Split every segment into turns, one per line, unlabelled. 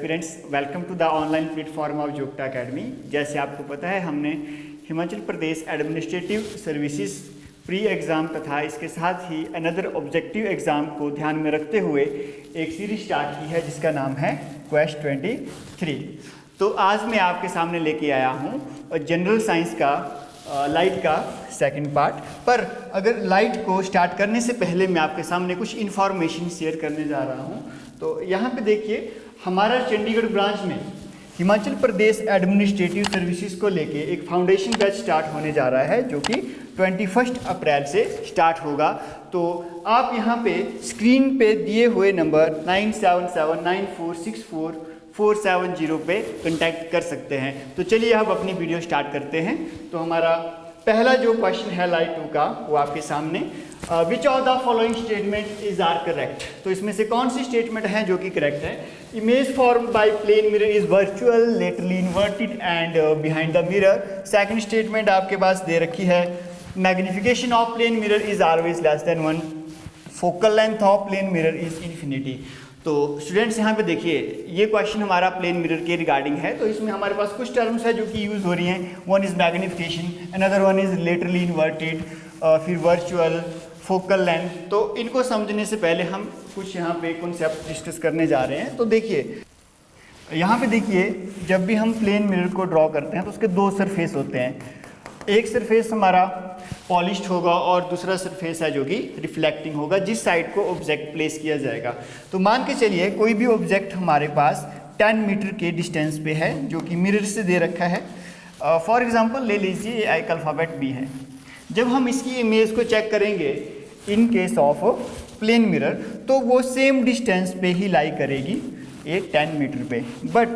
Aspirants, welcome to the online platform of Jogta academy. जैसे आपको पता है, हमने Himachal Pradesh administrative services pre exam तथा इसके साथ ही अनदर ऑब्जेक्टिव एग्ज़ाम को ध्यान में रखते हुए एक सीरीज स्टार्ट की है जिसका नाम है क्वेस्ट 23। तो आज मैं आपके सामने लेके आया हूँ जनरल साइंस का लाइट का सेकंड पार्ट। पर अगर लाइट को स्टार्ट करने से पहले मैं आपके सामने कुछ इन्फॉर्मेशन शेयर करने जा रहा हूँ। तो यहाँ पे देखिए, हमारा चंडीगढ़ ब्रांच में हिमाचल प्रदेश एडमिनिस्ट्रेटिव सर्विसेज को लेके एक फाउंडेशन बैच स्टार्ट होने जा रहा है जो कि 21 अप्रैल से स्टार्ट होगा। तो आप यहाँ पे स्क्रीन पे दिए हुए नंबर 9779464470 पे कॉन्टैक्ट कर सकते हैं। तो चलिए अब अपनी वीडियो स्टार्ट करते हैं। तो हमारा पहला जो क्वेश्चन है लाइट 2 का, वो आपके सामने which of the following statement is are correct. तो इसमें से कौन सी स्टेटमेंट है जो कि करेक्ट है। Image form by plane mirror is virtual, laterally inverted and behind the mirror. Second statement आपके पास दे रखी है, magnification of plane mirror is always less than 1, focal length of plane mirror is infinity. तो students यहाँ पे देखिए, ये क्वेश्चन हमारा प्लेन मिरर के रिगार्डिंग है। तो इसमें हमारे पास कुछ टर्म्स है जो कि यूज़ हो रही हैं। One is magnification, another one is laterally inverted, फिर वर्चुअल, फोकल लेंथ। तो इनको समझने से पहले हम कुछ यहाँ पे कॉन्सेप्ट डिस्कस करने जा रहे हैं। तो देखिए, यहाँ पे देखिए, जब भी हम प्लेन मिरर को ड्रॉ करते हैं तो उसके दो सरफेस होते हैं। एक सरफेस हमारा पॉलिश्ड होगा और दूसरा सरफेस है जो कि रिफ्लेक्टिंग होगा, जिस साइड को ऑब्जेक्ट प्लेस किया जाएगा। तो मान के चलिए कोई भी ऑब्जेक्ट हमारे पास 10 मीटर के डिस्टेंस पे है जो कि मिरर से दे रखा है। फॉर एग्जांपल ले लीजिए ये एक अल्फ़ाबेट बी है। जब हम इसकी इमेज को चेक करेंगे in case of plane mirror, तो वो सेम डिस्टेंस पे ही लाई करेगी, ये 10 मीटर पे। बट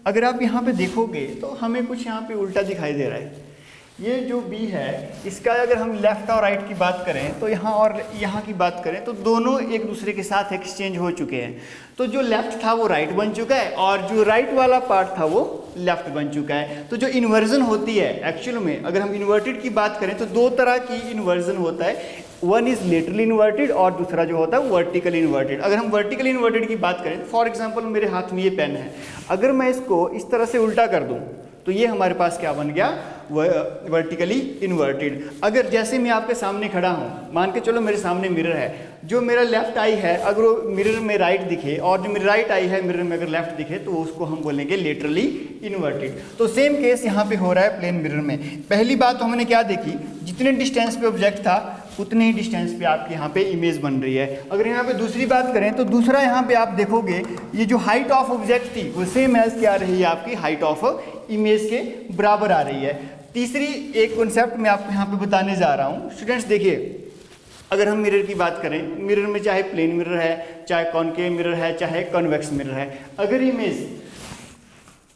अगर आप यहाँ पे देखोगे तो हमें कुछ यहाँ पे उल्टा दिखाई दे रहा है। ये जो बी है, इसका अगर हम लेफ़्ट और राइट की बात करें तो यहाँ और यहाँ की बात करें तो दोनों एक दूसरे के साथ एक्सचेंज हो चुके हैं। तो जो लेफ़्ट था वो राइट बन चुका है और जो राइट वाला पार्ट था वो लेफ़्ट बन चुका है। तो जो इन्वर्जन होती है एक्चुअल में, अगर हम इन्वर्टेड की बात करें तो दो तरह की इन्वर्जन होता है। वन इज़ लेटरली इन्वर्टेड और दूसरा जो होता है वर्टिकली इन्वर्टेड। अगर हम वर्टिकली इन्वर्टेड की बात करें, फॉर एग्जाम्पल मेरे हाथ में ये पेन है, अगर मैं इसको इस तरह से उल्टा कर दूँ तो ये हमारे पास क्या बन गया, वर्टिकली इन्वर्टेड। अगर जैसे मैं आपके सामने खड़ा हूँ, मान के चलो मेरे सामने मिरर है, जो मेरा लेफ्ट आई है अगर वो मिरर में राइट दिखे और जो मेरी राइट आई है मिरर में अगर लेफ्ट दिखे तो उसको हम बोलेंगे लेटरली इन्वर्टेड। तो सेम केस यहाँ पे हो रहा है प्लेन मिरर में। पहली बात तो हमने क्या देखी, जितने डिस्टेंस पे ऑब्जेक्ट था उतने ही डिस्टेंस पे आपके यहाँ पे इमेज बन रही है। अगर यहाँ पे दूसरी बात करें तो दूसरा यहाँ पे आप देखोगे, ये जो हाइट ऑफ ऑब्जेक्ट थी वो सेम एज क्या आ रही है, आपकी हाइट ऑफ इमेज के बराबर आ रही है। तीसरी एक कॉन्सेप्ट मैं आपको यहाँ पे बताने जा रहा हूँ। स्टूडेंट्स देखिए, अगर हम मिरर की बात करें, मिरर में चाहे प्लेन मिरर है, चाहे कॉनकेव मिरर है, चाहे कॉन्वेक्स मिरर है,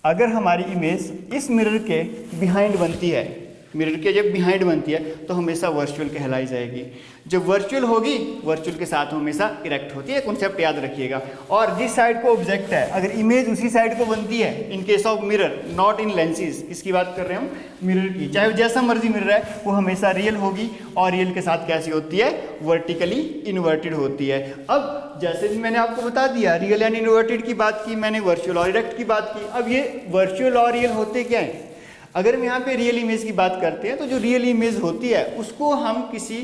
अगर हमारी इमेज इस मिरर के बिहाइंड बनती है, मिरर के जब बिहाइंड बनती है तो हमेशा वर्चुअल कहलाई जाएगी। जब वर्चुअल होगी, वर्चुअल के साथ हमेशा इरेक्ट होती है, कॉन्सेप्ट याद रखिएगा। और जिस साइड को ऑब्जेक्ट है, अगर इमेज उसी साइड को बनती है, इन case of mirror, not in lenses, किसकी बात कर रहे हैं हम, मिरर की, चाहे जैसा मर्जी मिरर है, वो हमेशा रियल होगी और रियल के साथ कैसी होती है, वर्टिकली इन्वर्टेड होती है। अब जैसे भी मैंने आपको बता दिया, रियल एंड इन्वर्टेड की बात की मैंने, वर्चुअल और इरेक्ट की बात की। अब ये वर्चुअल और रियल होते क्या हैं। अगर हम यहाँ पे रियल इमेज की बात करते हैं तो जो रियल इमेज होती है उसको हम किसी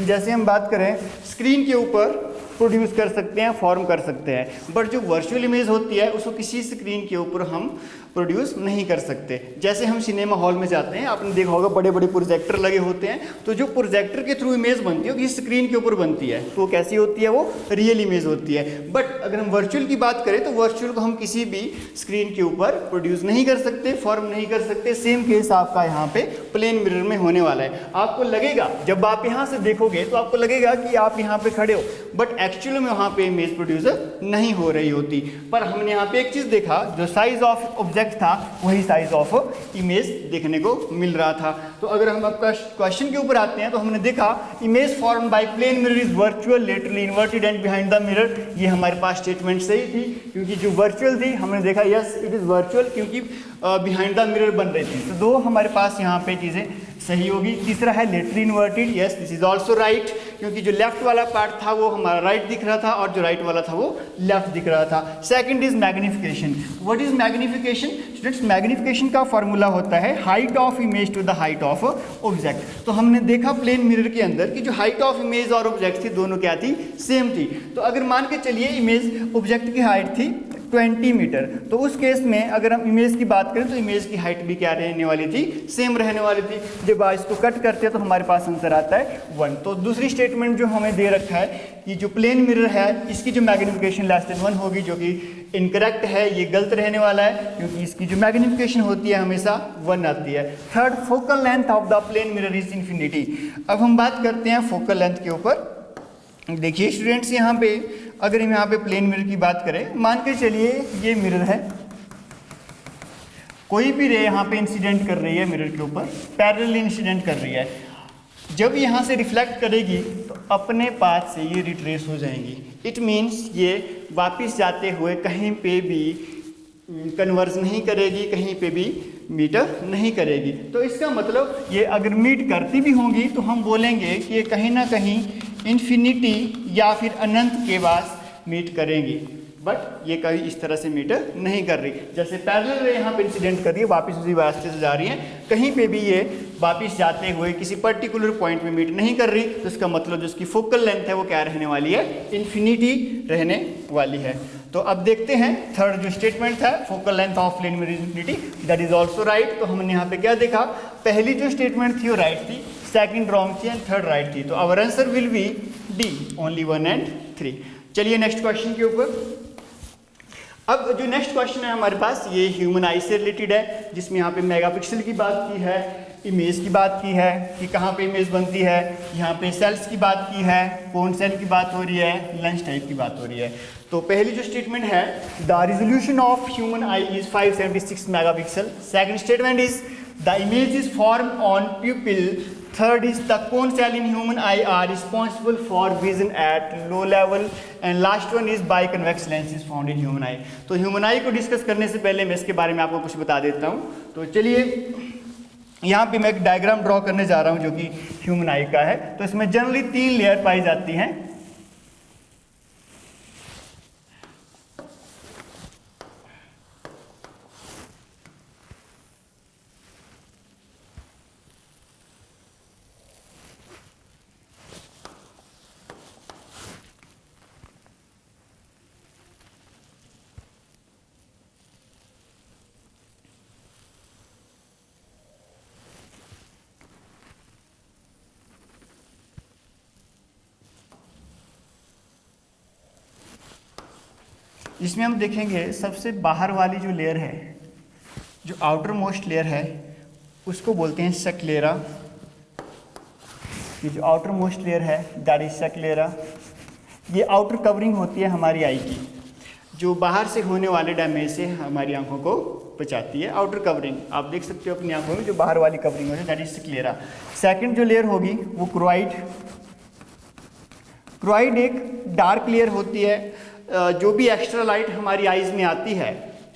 जैसे हम बात करें स्क्रीन के ऊपर प्रोड्यूस कर सकते हैं, फॉर्म कर सकते हैं। बट जो वर्चुअल इमेज होती है उसको किसी स्क्रीन के ऊपर हम प्रोड्यूस नहीं कर सकते। जैसे हम सिनेमा हॉल में जाते हैं, आपने देखा होगा बड़े बड़े प्रोजेक्टर लगे होते हैं, तो जो प्रोजेक्टर के थ्रू इमेज बनती है वो किसी स्क्रीन के ऊपर बनती है, तो वो कैसी होती है, वो रियल इमेज होती है। बट अगर हम वर्चुअल की बात करें तो वर्चुअल को हम किसी भी स्क्रीन के ऊपर प्रोड्यूस नहीं कर सकते, फॉर्म नहीं कर सकते। सेम केस आपका यहाँ पे प्लेन मिरर में होने वाला है। आपको लगेगा, जब आप यहाँ से देखोगे तो आपको लगेगा कि आप यहाँ पे खड़े हो, बट एक्चुअल में वहाँ पे इमेज प्रोड्यूस नहीं हो रही होती। पर हमने यहाँ पे एक चीज़ देखा, जो साइज ऑफ ऑब्जेक्ट था वही साइज ऑफ इमेज देखने को मिल रहा था। तो अगर हम आपका क्वेश्चन के ऊपर आते हैं तो हमने देखा, image form by plane mirror is virtual, laterally inverted and behind the mirror. ये हमारे पास स्टेटमेंट सही थी, क्योंकि जो वर्चुअल थी हमने देखा यस इट इज़ वर्चुअल, क्योंकि बिहाइंड द मिरर बन रही थी। तो दो हमारे पास यहाँ पे चीज़ें सही होगी। तीसरा है laterally inverted, yes this is also right, क्योंकि जो लेफ्ट वाला पार्ट था वो हमारा राइट दिख रहा था और जो राइट वाला था वो लेफ्ट दिख रहा था। Second is magnification. What is magnification? Students, magnification का फॉर्मूला होता है height of image to the height of object. तो हमने देखा प्लेन मिरर के अंदर कि जो हाइट ऑफ इमेज और ऑब्जेक्ट थी दोनों क्या थी? सेम थी। तो अगर मान के चलिए इमेज ऑब्जेक्ट की हाइट थी 20 मीटर, तो उस केस में अगर हम इमेज की बात करें तो इमेज की हाइट भी क्या रहने वाली थी? सेम रहने वाली थी। जब इसको कट करते हैं तो हमारे पास आंसर आता है 1। तो दूसरी स्टेटमेंट जो हमें दे रखा है कि जो प्लेन मिरर है इसकी जो मैग्निफिकेशन लेस देन 1 होगी, जो कि इनकरेक्ट है, ये गलत रहने वाला है, क्योंकि इसकी जो मैग्निफिकेशन होती है हमेशा 1 आती है। Third, focal length of the plane mirror is infinity. अब हम बात करते हैं फोकल लेंथ के ऊपर। देखिए स्टूडेंट्स, यहाँ पे अगर हम यहाँ पे प्लेन मिरर की बात करें, मान के चलिए ये मिरर है, कोई भी रे यहाँ पे इंसिडेंट कर रही है मिरर के ऊपर, पैरेलल इंसिडेंट कर रही है। जब यहाँ से रिफ्लेक्ट करेगी तो अपने पाथ से ये रिट्रेस हो जाएंगी। इट मीन्स ये वापस जाते हुए कहीं पे भी कन्वर्ज नहीं करेगी, कहीं पे भी मीट नहीं करेगी। तो इसका मतलब ये अगर मीट करती भी होंगी तो हम बोलेंगे कि ये कहीं ना कहीं इन्फिनिटी या फिर अनंत के पास मीट करेंगी, बट ये कभी इस तरह से मीट नहीं कर रही। जैसे पैरेलल रे यहाँ पे इंसिडेंट कर रही है, वापस उसी रास्ते से जा रही है, कहीं पे भी ये वापस जाते हुए किसी पर्टिकुलर पॉइंट में मीट नहीं कर रही। तो इसका मतलब जो इसकी फोकल लेंथ है वो क्या रहने वाली है? इन्फिनिटी रहने वाली है। तो अब देखते हैं थर्ड जो स्टेटमेंट था, focal length of plane mirror infinity, that is also right. तो हमने यहाँ पे क्या देखा? पहली जो स्टेटमेंट थी वो राइट थी, सेकंड रॉन्ग थी एंड थर्ड राइट थी। तो our answer will be D, only 1 and 3। चलिए नेक्स्ट क्वेश्चन के ऊपर। अब जो नेक्स्ट क्वेश्चन है हमारे पास, ये ह्यूमन आई से रिलेटेड है, जिसमें यहाँ पे मेगापिक्सल की बात की है, इमेज की बात की है कि कहाँ पे इमेज बनती है, यहाँ पे सेल्स की बात की है, कौन सेल की बात हो रही है, लंच टाइप की बात हो रही है। तो पहली जो स्टेटमेंट है, the resolution of human eye is 576 megapixel. Second statement is the image is form on प्यूपिल। Third is the cone cell in human eye are responsible for vision at low level, and last one is biconvex lens is found in human eye। तो human आई को discuss करने से पहले मैं इसके बारे में आपको कुछ बता देता हूँ। तो चलिए यहाँ पे मैं एक डायग्राम ड्रॉ करने जा रहा हूँ जो कि ह्यूमन आई का है। तो इसमें जनरली 3 लेयर पाई जाती हैं। इसमें हम देखेंगे सबसे बाहर वाली जो लेयर है, जो आउटर मोस्ट लेयर है, उसको बोलते हैं सक्लेरा। ये जो आउटर मोस्ट लेयर है दैट इज सक्लेरा। ये आउटर कवरिंग होती है हमारी आई की, जो बाहर से होने वाले डैमेज से हमारी आंखों को बचाती है। आउटर कवरिंग आप देख सकते हो अपनी आंखों में, जो बाहर वाली कवरिंग होती है दैट इज सक्लेरा। सेकंड जो लेयर होगी वो क्रोइड। क्रोइड एक डार्क लेयर होती है, जो भी एक्स्ट्रा लाइट हमारी आईज में आती है,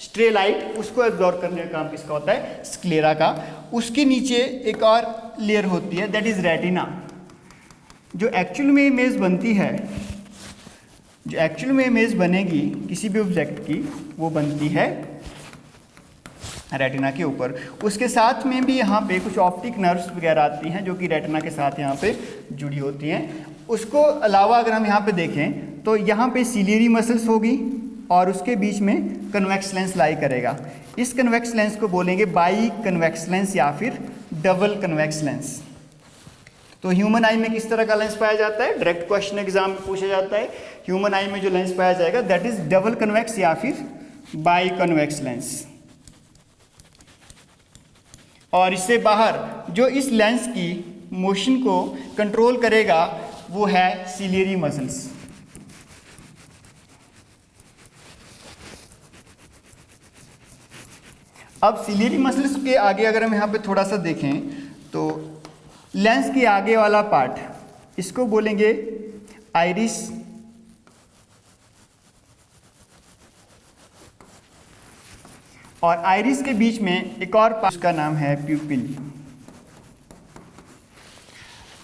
स्ट्रे लाइट, उसको एब्जॉर्ब करने का काम किसका होता है? स्क्लेरा का। उसके नीचे एक और लेयर होती है दैट इज रेटिना। जो एक्चुअल में इमेज बनती है, जो एक्चुअल में इमेज बनेगी किसी भी ऑब्जेक्ट की, वो बनती है रेटिना के ऊपर। उसके साथ में भी यहाँ पे कुछ ऑप्टिक नर्व्स वगैरह आती हैं जो कि रेटिना के साथ यहाँ पे जुड़ी होती हैं। उसको अलावा अगर हम यहाँ पे देखें तो यहाँ पे सिलियरी मसल्स होगी और उसके बीच में कन्वेक्स लेंस लाई करेगा। इस कन्वेक्स लेंस को बोलेंगे बाई कन्वेक्स लेंस या फिर डबल कन्वेक्स लेंस। तो ह्यूमन आई में किस तरह का लेंस पाया जाता है? डायरेक्ट क्वेश्चन एग्जाम में पूछा जाता है। ह्यूमन आई में जो लेंस पाया जाएगा दैट इज डबल कन्वेक्स या फिर बाई कन्वेक्स लेंस। और इससे बाहर जो इस लेंस की मोशन को कंट्रोल करेगा वो है सिलियरी मसल्स। अब सिलियरी मसल्स के आगे अगर हम यहाँ पे थोड़ा सा देखें तो लेंस के आगे वाला पार्ट, इसको बोलेंगे आइरिस। और आइरिस के बीच में एक और पार्ट, उसका नाम है प्यूपिल।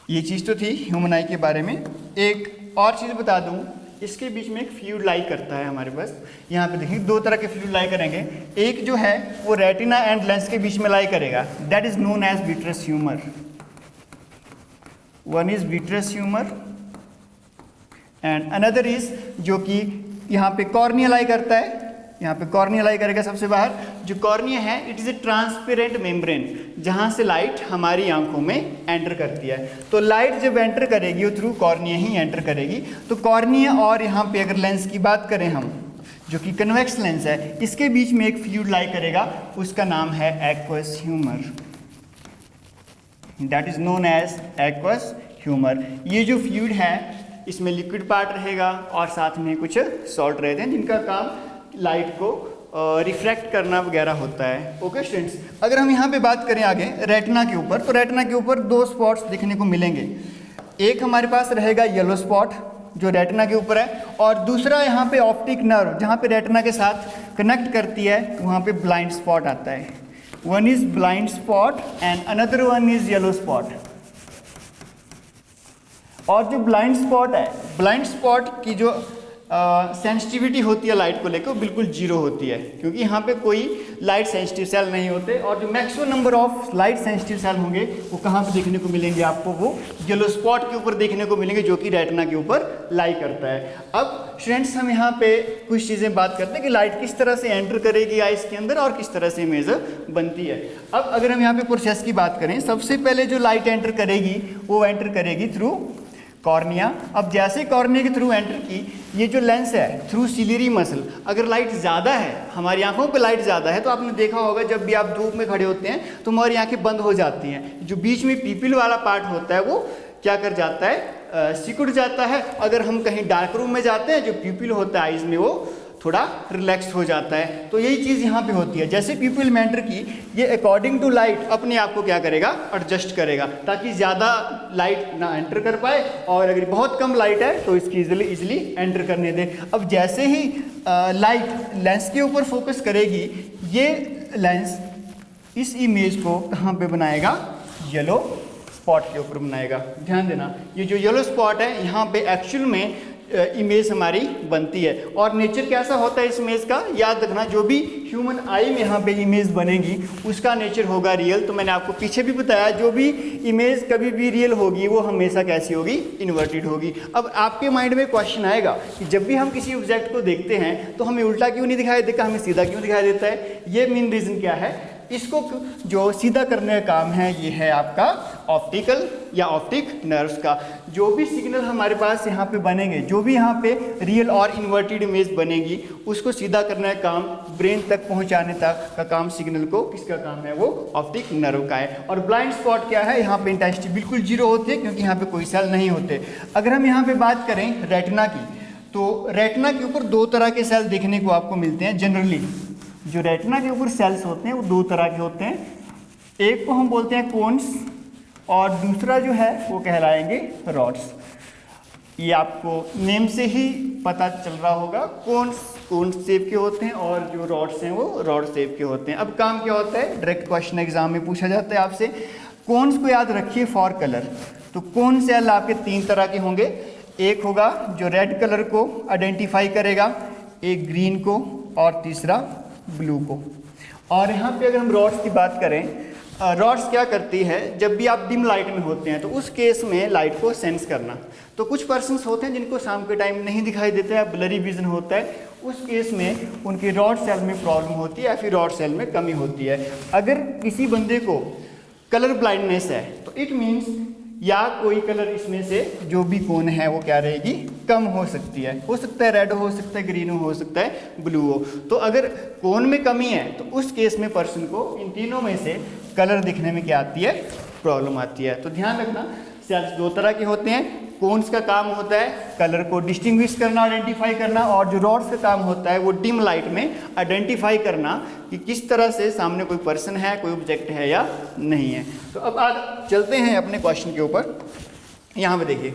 ये चीज़ तो थी ह्यूमन आई के बारे में। एक और चीज़ बता दूं, इसके बीच में एक फ्लूइड लाई करता है हमारे पास। यहाँ पे देखिए दो तरह के फ्लूइड लाई करेंगे। एक जो है वो रेटिना एंड लेंस के बीच में लाई करेगा, that is known as vitreous humour. One is vitreous humour and another is जो कि यहाँ पे कॉर्निया लाई करता है। यहाँ पे कॉर्निया लाई करेगा सबसे बाहर। जो कॉर्निया है it is a transparent membrane, जहाँ से लाइट हमारी आंखों में एंटर करती है। तो लाइट जब एंटर करेगी वो थ्रू कॉर्निया ही एंटर करेगी। तो कॉर्निया और यहाँ पे अगर लेंस की बात करें हम, जो कि कन्वेक्स लेंस है, इसके बीच में एक फ्लूइड लाई करेगा, उसका नाम है aqueous humour. That is known as aqueous humour. ये जो फ्लूइड है इसमें लिक्विड पार्ट रहेगा और साथ में कुछ सॉल्ट रहते हैं जिनका काम लाइट को रिफ्रैक्ट करना वगैरह होता है। ओके स्टूडेंट्स, अगर हम यहाँ पे बात करें आगे रेटिना के ऊपर, तो रेटिना के ऊपर दो स्पॉट्स देखने को मिलेंगे। एक हमारे पास रहेगा येलो स्पॉट जो रेटिना के ऊपर है, और दूसरा यहाँ पे ऑप्टिक नर्व जहाँ पे रेटिना के साथ कनेक्ट करती है, वहाँ पे ब्लाइंड स्पॉट आता है। One is blind spot and another one is yellow spot. और जो ब्लाइंड स्पॉट है, ब्लाइंड स्पॉट की जो सेंसिटिविटी होती है लाइट को लेकर वो बिल्कुल जीरो होती है, क्योंकि यहाँ पे कोई लाइट सेंसिटिव सेल नहीं होते। और जो maximum number of light sensitive cell होंगे वो कहाँ पे देखने को मिलेंगे आपको, वो येलो स्पॉट के ऊपर देखने को मिलेंगे जो कि रेटिना के ऊपर लाई करता है। अब स्टूडेंट्स हम यहाँ पे कुछ चीज़ें बात करते हैं कि लाइट किस तरह से एंटर करेगी आइस के अंदर और किस तरह से इमेज बनती है। अब अगर हम यहाँ पे प्रोसेस की बात करें, सबसे पहले जो लाइट एंटर करेगी वो एंटर करेगी थ्रू कॉर्निया। अब जैसे कॉर्निया के थ्रू एंटर की, ये जो लेंस है थ्रू सिलियरी मसल, अगर लाइट ज़्यादा है, हमारी आंखों पे लाइट ज़्यादा है, तो आपने देखा होगा जब भी आप धूप में खड़े होते हैं तो हमारी आंखें बंद हो जाती हैं। जो बीच में पीपिल वाला पार्ट होता है वो क्या कर जाता है, सिकुड़ जाता है। अगर हम कहीं डार्क रूम में जाते हैं, जो पीपिल होता है आइज में वो थोड़ा रिलैक्स हो जाता है। तो यही चीज़ यहाँ पे होती है। जैसे पीपिल में एंटर की, ये अकॉर्डिंग टू लाइट अपने आप को क्या करेगा, एडजस्ट करेगा, ताकि ज़्यादा लाइट ना एंटर कर पाए, और अगर बहुत कम लाइट है तो इसकी इजीली एंटर करने दे। अब जैसे ही लाइट लेंस के ऊपर फोकस करेगी, ये लेंस इस इमेज को कहाँ पे बनाएगा, येलो स्पॉट के ऊपर बनाएगा। ध्यान देना, ये जो येलो स्पॉट है यहाँ पे एक्चुअल में इमेज हमारी बनती है। और नेचर कैसा होता है इस इमेज का, याद रखना, जो भी ह्यूमन आई में यहाँ पे इमेज बनेगी उसका नेचर होगा रियल। तो मैंने आपको पीछे भी बताया, जो भी इमेज कभी भी रियल होगी वो हमेशा कैसी होगी, इन्वर्टेड होगी। अब आपके माइंड में क्वेश्चन आएगा कि जब भी हम किसी ऑब्जेक्ट को देखते हैं तो हमें उल्टा क्यों नहीं दिखाई देता, हमें सीधा क्यों दिखाई देता है। ये मेन रीज़न क्या है, इसको जो सीधा करने का काम है ये है आपका ऑप्टिकल या ऑप्टिक नर्व्स का। जो भी सिग्नल हमारे पास यहाँ पे बनेंगे, जो भी यहाँ पे रियल और इन्वर्टेड इमेज बनेगी, उसको सीधा करने का काम, ब्रेन तक पहुँचाने तक का काम सिग्नल को, किसका काम है, वो ऑप्टिक नर्व का है। और ब्लाइंड स्पॉट क्या है, यहाँ पे इंटेंसिटी बिल्कुल जीरो होती है क्योंकि यहाँ पे कोई सेल नहीं होते। अगर हम यहाँ पे बात करें रेटिना की, तो रेटिना के ऊपर दो तरह के सेल देखने को आपको मिलते हैं जनरली। जो रेटिना के ऊपर सेल्स होते हैं वो दो तरह के होते हैं, एक को हम बोलते हैं कोन्स और दूसरा जो है वो कहलाएंगे रॉड्स। ये आपको नेम से ही पता चल रहा होगा, कोन शेप के होते हैं और जो रॉड्स हैं वो रॉड शेप के होते हैं। अब काम क्या होता है, डायरेक्ट क्वेश्चन एग्जाम में पूछा जाता है आपसे। कोन्स को याद रखिए फॉर कलर। तो कोन सेल आपके तीन तरह के होंगे, एक होगा जो रेड कलर को आइडेंटिफाई करेगा, एक ग्रीन को और तीसरा ब्लू को। और यहाँ पे अगर हम रॉड्स की बात करें, रॉड्स क्या करती है, जब भी आप डिम लाइट में होते हैं तो उस केस में लाइट को सेंस करना। तो कुछ पर्सन्स होते हैं जिनको शाम के टाइम नहीं दिखाई देता है, ब्लरी विजन होता है, उस केस में उनके रॉड सेल में प्रॉब्लम होती है या फिर रॉड सेल में कमी होती है। अगर किसी बंदे को कलर ब्लाइंडनेस है तो इट मीन्स या कोई कलर इसमें से जो भी कोन है वो क्या रहेगी, कम हो सकती है। हो सकता है रेड हो सकता है ग्रीन हो सकता है ब्लू हो। तो अगर कोन में कमी है तो उस केस में पर्सन को इन तीनों में से कलर दिखने में क्या आती है, प्रॉब्लम आती है। तो ध्यान रखना, सेल्स दो तरह के होते हैं। कोन्स का काम होता है कलर को डिस्टिंग्विश करना, आइडेंटिफाई करना, और जो रॉड्स का काम होता है वो डिम लाइट में आइडेंटिफाई करना कि किस तरह से सामने कोई पर्सन है, कोई ऑब्जेक्ट है या नहीं है। तो अब आज चलते हैं अपने क्वेश्चन के ऊपर। यहाँ पे देखिए,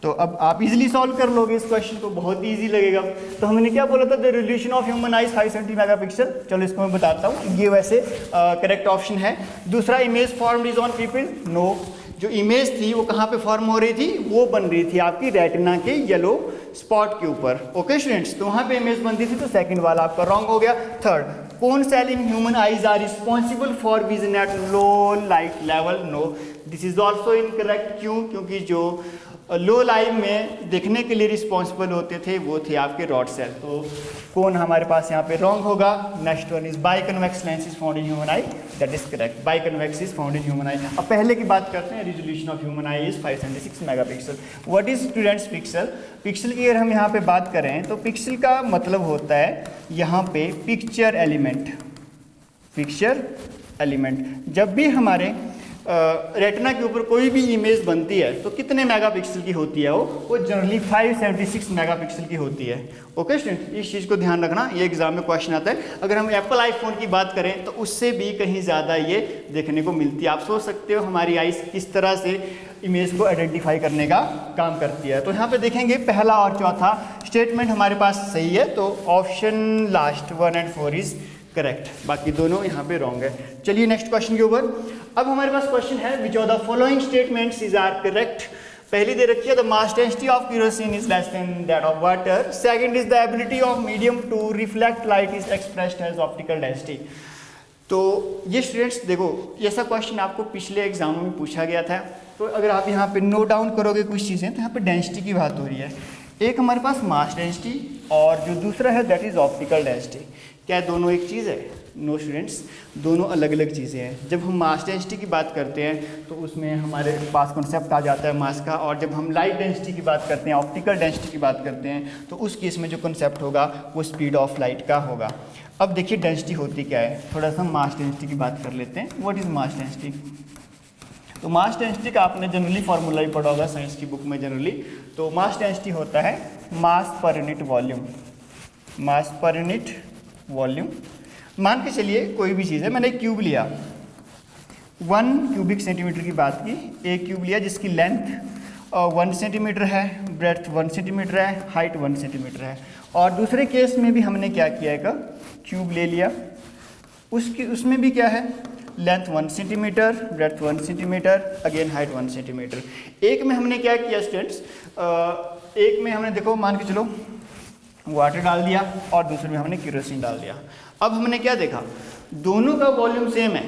तो अब आप इजीली सॉल्व कर लोगे इस क्वेश्चन को, बहुत ही इजी लगेगा। तो हमने क्या बोला था, the resolution of human eyes 570 megapixel. चलो इसको मैं बताता हूँ, ये वैसे करेक्ट ऑप्शन है। दूसरा, image formed is on pupil, no. जो इमेज थी वो कहाँ पे फॉर्म हो रही थी, वो बन रही थी आपकी रेटिना के येलो स्पॉट के ऊपर। ओके स्टूडेंट्स, तो वहाँ पे इमेज बनती थी, तो सेकंड वाला आपका रॉन्ग हो गया। Third, cone cell in human eyes are responsible for vision at low light level, no. This is also incorrect. क्यों? क्योंकि जो लो लाइट में देखने के लिए रिस्पॉन्सिबल होते थे वो थे आपके रॉड सेल। तो कौन हमारे पास यहाँ पे रॉन्ग होगा। Next one is biconvex lens is found in human eye, that is correct. Biconvex is found in human eye. अब पहले की बात करते हैं, resolution of human eye is 576 megapixel. What is students pixel? Pixel की अगर हम यहाँ पे बात करें तो पिक्सल का मतलब होता है यहाँ पे पिक्चर एलिमेंट। पिक्चर एलिमेंट, जब भी हमारे रेटिना के ऊपर कोई भी इमेज बनती है तो कितने मेगापिक्सल की होती है वो जनरली 576 मेगापिक्सल की होती है। ओके स्टूडेंट, इस चीज़ को ध्यान रखना, ये एग्जाम में क्वेश्चन आता है। अगर हम एप्पल आईफोन की बात करें तो उससे भी कहीं ज़्यादा ये देखने को मिलती है। आप सोच सकते हो हमारी आइस किस तरह से इमेज को आइडेंटिफाई करने का काम करती है। तो यहाँ पे देखेंगे पहला और चौथा स्टेटमेंट हमारे पास सही है, तो ऑप्शन लास्ट 1 और 4 इज करेक्ट, बाकी दोनों यहाँ पे रॉन्ग है। चलिए नेक्स्ट क्वेश्चन के ऊपर। अब हमारे पास क्वेश्चन है, which of the following statements is are correct. पहली दे रखी है, the mass density of kerosene is less than that of water. Second is the ability of medium to reflect light is expressed as optical density. तो ये students देखो, ऐसा question आपको पिछले एग्जामों में पूछा गया था। तो अगर आप यहाँ पे नोट डाउन करोगे कुछ चीज़ें, तो यहाँ पे डेंसिटी की बात हो रही है। एक हमारे पास मास डेंसिटी और जो दूसरा है दैट इज ऑप्टिकल डेंसिटी। क्या दोनों एक चीज़ है? नो स्टूडेंट्स, दोनों अलग अलग चीज़ें हैं। जब हम मास डेंसिटी की बात करते हैं तो उसमें हमारे पास कॉन्सेप्ट आ जाता है मास का, और जब हम लाइट डेंसिटी की बात करते हैं, ऑप्टिकल डेंसिटी की बात करते हैं, तो उस केस में जो कॉन्सेप्ट होगा वो स्पीड ऑफ लाइट का होगा। अब देखिए डेंसिटी होती क्या है, थोड़ा सा मास डेंसिटी की बात कर लेते हैं। What is mass density? तो मास डेंसिटी का आपने जनरली फार्मूला ही पढ़ा होगा साइंस की बुक में जनरली। तो मास डेंसिटी होता है मास पर यूनिट वॉल्यूम। मास पर यूनिट वॉल्यूम, मान के चलिए कोई भी चीज़ है, मैंने एक क्यूब लिया, 1 क्यूबिक सेंटीमीटर की बात की, एक क्यूब लिया जिसकी लेंथ 1 सेंटीमीटर है, ब्रेड्थ 1 सेंटीमीटर है, हाइट 1 सेंटीमीटर है। और दूसरे केस में भी हमने क्या किया है, क्यूब ले लिया, उसमें भी क्या है, length 1 centimetre, breadth 1 centimetre, again height 1 centimetre. एक में हमने क्या किया स्टूडेंट्स, एक में हमने देखो मान के चलो वाटर डाल दिया और दूसरे में हमने केरोसिन डाल दिया। अब हमने क्या देखा, दोनों का वॉल्यूम सेम है,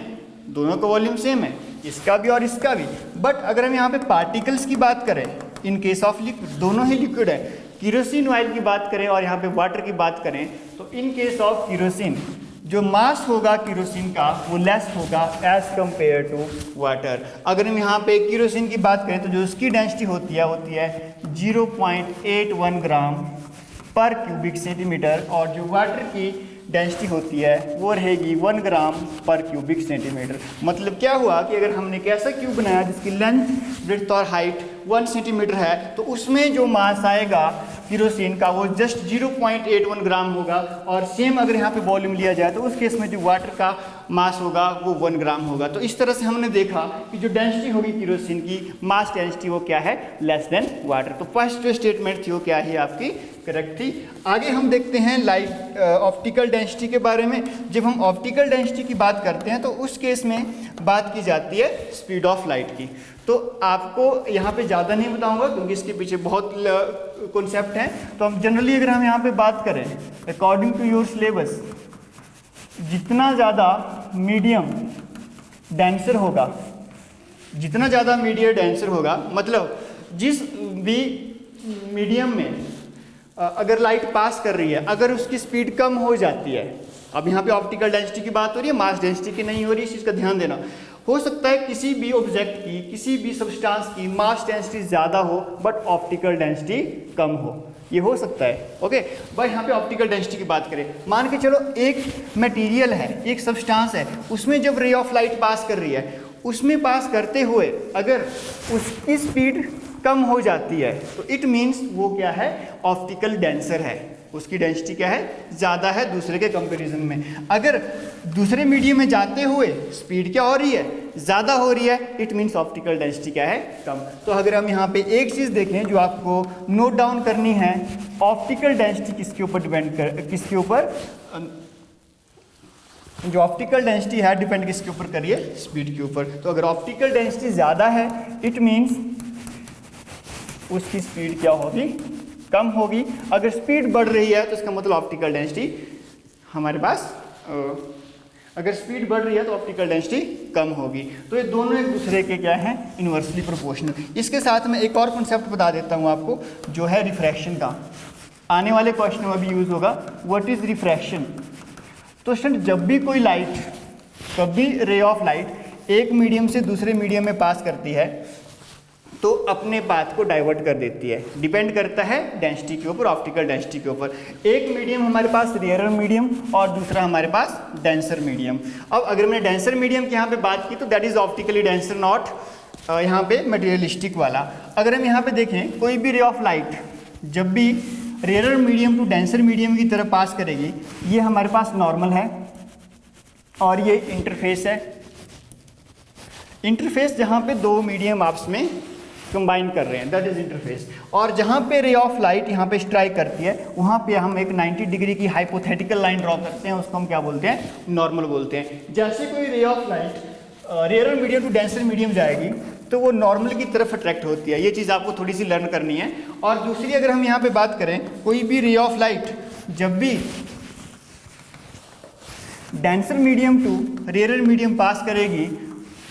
दोनों का वॉल्यूम सेम है, इसका भी और इसका भी। बट अगर हम यहाँ पे पार्टिकल्स की बात करें, इन केस ऑफ लिक्विड, दोनों ही लिक्विड है, केरोसिन ऑयल की बात करें और यहाँ पे वाटर की बात करें, तो इन केस ऑफ केरोसिन जो मास होगा केरोसिन का वो लेस होगा एज कंपेयर टू वाटर। अगर हम यहाँ पे केरोसिन की बात करें तो जो उसकी डेंसिटी होती है 0.81 ग्राम पर क्यूबिक सेंटीमीटर, और जो वाटर की डेंसिटी होती है वो रहेगी 1 ग्राम पर क्यूबिक सेंटीमीटर। मतलब क्या हुआ कि अगर हमने एक ऐसा क्यूब बनाया जिसकी लेंथ, ब्रेड्थ और हाइट 1 सेंटीमीटर है, तो उसमें जो मास आएगा केरोसिन का वो जस्ट 0.81 ग्राम होगा। और सेम अगर यहाँ पे वॉल्यूम लिया जाए तो उस केस में जो वाटर का मास होगा वो 1 ग्राम होगा। तो इस तरह से हमने देखा कि जो डेंसिटी होगी केरोसिन की, मास डेंसिटी, वो क्या है, लेस देन वाटर। तो फर्स्ट जो स्टेटमेंट थी वो क्या है, आपकी करेक्ट थी। आगे हम देखते हैं लाइट ऑप्टिकल डेंसिटी के बारे में। जब हम ऑप्टिकल डेंसिटी की बात करते हैं तो उस केस में बात की जाती है स्पीड ऑफ लाइट की। तो आपको यहाँ पे ज़्यादा नहीं बताऊंगा क्योंकि इसके पीछे बहुत कॉन्सेप्ट हैं। तो हम जनरली अगर हम यहाँ पे बात करें अकॉर्डिंग टू योर सिलेबस, जितना ज़्यादा मीडियम डेंसर होगा, जितना ज़्यादा मीडियम डेंसर होगा, मतलब जिस भी मीडियम में अगर लाइट पास कर रही है, अगर उसकी स्पीड कम हो जाती है, अब यहाँ पे ऑप्टिकल डेंसिटी की बात हो रही है, मास डेंसिटी की नहीं हो रही, इस चीज़ का ध्यान देना। हो सकता है किसी भी ऑब्जेक्ट की, किसी भी सब्सटेंस की मास डेंसिटी ज़्यादा हो बट ऑप्टिकल डेंसिटी कम हो, ये हो सकता है। ओके भाई, यहाँ पे ऑप्टिकल डेंसिटी की बात करें, मान के चलो एक मटेरियल है, एक सब्सटेंस है, उसमें जब रे ऑफ लाइट पास कर रही है, उसमें पास करते हुए अगर उसकी स्पीड कम हो जाती है तो इट मीन्स वो क्या है, ऑप्टिकल डेंसर है, उसकी डेंसिटी क्या है, ज़्यादा है दूसरे के कंपैरिजन में। अगर दूसरे मीडियम में जाते हुए स्पीड क्या हो रही है, ज़्यादा हो रही है, इट मीन्स ऑप्टिकल डेंसिटी क्या है, कम। तो अगर हम यहाँ पे एक चीज़ देखें जो आपको नोट डाउन करनी है, ऑप्टिकल डेंसिटी किसके ऊपर डिपेंड कर, किसके ऊपर, जो ऑप्टिकल डेंसिटी है डिपेंड किसके ऊपर करिए, स्पीड के ऊपर। तो अगर ऑप्टिकल डेंसिटी ज़्यादा है, इट मीन्स उसकी स्पीड क्या होगी, कम होगी। अगर स्पीड बढ़ रही है तो इसका मतलब ऑप्टिकल डेंसिटी हमारे पास, अगर स्पीड बढ़ रही है तो ऑप्टिकल डेंसिटी कम होगी। तो ये दोनों एक दूसरे के क्या हैं, इन्वर्सली प्रोपोर्शनल। इसके साथ मैं एक और कॉन्सेप्ट बता देता हूँ आपको, जो है रिफ्रैक्शन का, आने वाले क्वेश्चन में भी यूज़ होगा। What is refraction? तो स्टूडेंट जब भी कोई लाइट, कभी रे ऑफ लाइट एक मीडियम से दूसरे मीडियम में पास करती है तो अपने पाथ को डाइवर्ट कर देती है। डिपेंड करता है डेंसिटी के ऊपर, ऑप्टिकल डेंसिटी के ऊपर। एक मीडियम हमारे पास रेयरर मीडियम और दूसरा हमारे पास डेंसर मीडियम। अब अगर मैंने डेंसर मीडियम की यहाँ पे बात की तो that is optically denser, not यहाँ पे मटेरियलिस्टिक वाला। अगर हम यहाँ पे देखें, कोई भी रे ऑफ लाइट जब भी rarer medium to denser medium की तरफ पास करेगी, ये हमारे पास नॉर्मल है और ये इंटरफेस है। इंटरफेस जहाँ पे दो मीडियम आपस में कंबाइन कर रहे हैं, दैट इज इंटरफेस। और जहाँ पे रे ऑफ लाइट यहाँ पे स्ट्राइक करती है, वहाँ पे हम एक 90 डिग्री की हाइपोथेटिकल लाइन ड्रॉ करते हैं, उसको हम क्या बोलते हैं, नॉर्मल बोलते हैं। जैसे कोई ray of light rarer medium to denser medium जाएगी तो वो नॉर्मल की तरफ अट्रैक्ट होती है। ये चीज़ आपको थोड़ी सी लर्न करनी है। और दूसरी अगर हम यहाँ पे बात करें, कोई भी रे ऑफ लाइट जब भी denser medium to rarer medium pass करेगी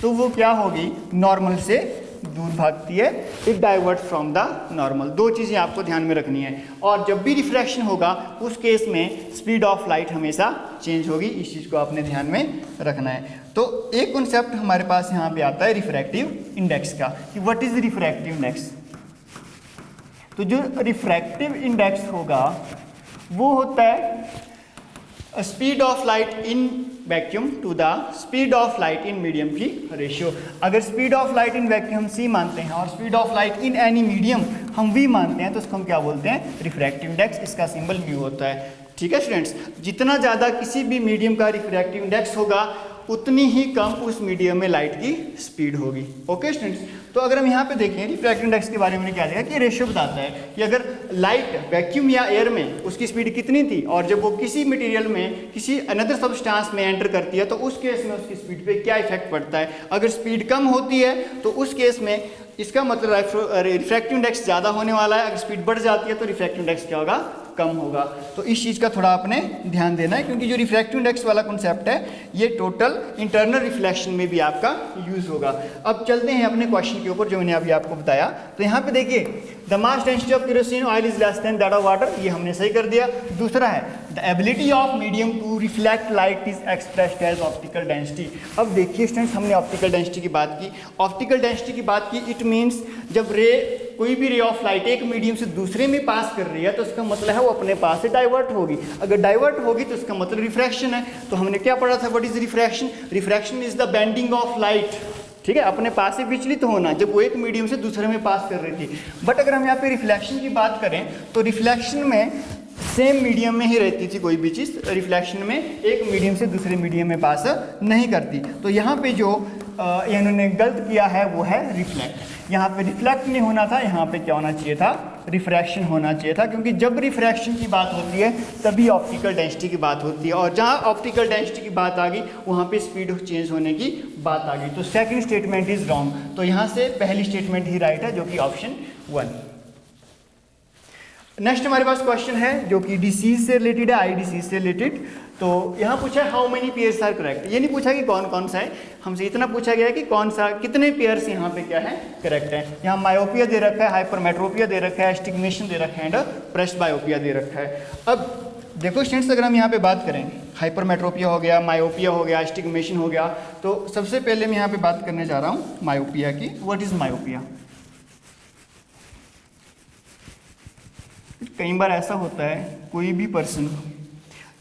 तो वो क्या होगी, नॉर्मल से दूर भागती है, it divert from the normal. दो चीज़ें आपको ध्यान में रखनी है। और जब भी रिफ्रैक्शन होगा उस केस में स्पीड ऑफ लाइट हमेशा चेंज होगी, इस चीज़ को आपने ध्यान में रखना है। तो एक कॉन्सेप्ट हमारे पास यहाँ पे आता है रिफ्रैक्टिव इंडेक्स का, कि व्हाट इज रिफ्रैक्टिव इंडेक्स। तो जो रिफ्रैक्टिव इंडेक्स होगा वो होता है speed of light in vacuum to the speed of light in medium की रेशियो। अगर speed of light in vacuum हम c मानते हैं और speed of light in any medium हम v मानते हैं तो उसको हम क्या बोलते हैं, रिफ्रैक्टिव इंडेक्स। इसका सिंबल म्यू होता है। ठीक है स्टूडेंट्स, जितना ज़्यादा किसी भी मीडियम का रिफ्रैक्टिव इंडेक्स होगा उतनी ही कम उस मीडियम में लाइट की स्पीड होगी। ओके स्टूडेंट्स, तो अगर हम यहाँ पे देखें रिफ्रैक्टिव इंडेक्स के बारे में क्या देखा कि रेशियो बताता है कि अगर लाइट वैक्यूम या एयर में उसकी स्पीड कितनी थी और जब वो किसी मटेरियल में किसी अनदर सब्सटेंस में एंटर करती है तो उस केस में उसकी स्पीड पे क्या इफेक्ट पड़ता है। अगर स्पीड कम होती है तो उस केस में इसका मतलब रिफ्रैक्टिव इंडेक्स ज़्यादा होने वाला है। अगर स्पीड बढ़ जाती है तो रिफ्रैक्टिव इंडेक्स क्या होगा, कम होगा। तो इस चीज़ का थोड़ा आपने ध्यान देना है, क्योंकि जो रिफ्रैक्टिव इंडेक्स वाला कॉन्सेप्ट है ये टोटल इंटरनल रिफ्लेक्शन में भी आपका यूज़ होगा। अब चलते हैं अपने क्वेश्चन के ऊपर जो मैंने अभी आपको बताया। तो यहाँ पे देखिए, the mass density of kerosene oil is less than that of water, ये हमने सही कर दिया। दूसरा है the ability of medium to reflect light is expressed as optical density. अब देखिए स्टूडेंट्स, हमने ऑप्टिकल डेंसिटी की बात की, ऑप्टिकल डेंसिटी की बात की, इट मीन्स जब कोई भी रे ऑफ लाइट एक मीडियम से दूसरे में पास कर रही है तो उसका मतलब है वो अपने पास से डाइवर्ट होगी। अगर डाइवर्ट होगी तो इसका मतलब रिफ्रैक्शन है। तो हमने क्या पढ़ा था, what is refraction? Refraction is the bending of light. ठीक है, अपने पास से विचलित होना जब वो एक मीडियम से दूसरे में पास कर रही थी। बट अगर हम यहाँ पे रिफ्लेक्शन की बात करें तो रिफ्लेक्शन में सेम मीडियम में ही रहती थी कोई भी चीज़, रिफ्लेक्शन में एक मीडियम से दूसरे मीडियम में पास नहीं करती। तो यहाँ पे जो इन्होंने गलत किया है वो है रिफ्लेक्ट। यहाँ पे रिफ्लेक्ट नहीं होना था, यहाँ पे क्या होना चाहिए था, रिफ्रैक्शन होना चाहिए था। क्योंकि जब रिफ्रैक्शन की बात होती है तभी ऑप्टिकल डेंसिटी की बात होती है, और जहाँ ऑप्टिकल डेंसिटी की बात आ गई वहाँ पे स्पीड चेंज होने की बात आ गई। तो सेकंड स्टेटमेंट इज रॉन्ग। तो यहाँ से पहली स्टेटमेंट ही राइट है, जो कि ऑप्शन 1। नेक्स्ट हमारे पास क्वेश्चन है जो कि डिसीज से रिलेटेड है, आई डिसीज से रिलेटेड। तो यहाँ पूछा है how many pairs are correct. ये नहीं पूछा कि कौन कौन सा है, हमसे इतना पूछा गया है कि कौन सा, कितने पेयर्स यहाँ पे क्या है, करेक्ट है। यहाँ मायोपिया दे रखा है, हाइपरमेट्रोपिया दे रखा है, एस्टिग्मेशन दे रखा है एंड प्रेस्ड बायोपिया दे रखा है। अब देखो स्टूडेंट्स, अगर हम यहाँ पे बात करें, हाइपरमेट्रोपिया हो गया, मायोपिया हो गया, एस्टिग्मेशन हो गया, तो सबसे पहले मैं यहाँ पे बात करने जा रहा हूँ मायोपिया की। What is myopia? कई बार ऐसा होता है कोई भी पर्सन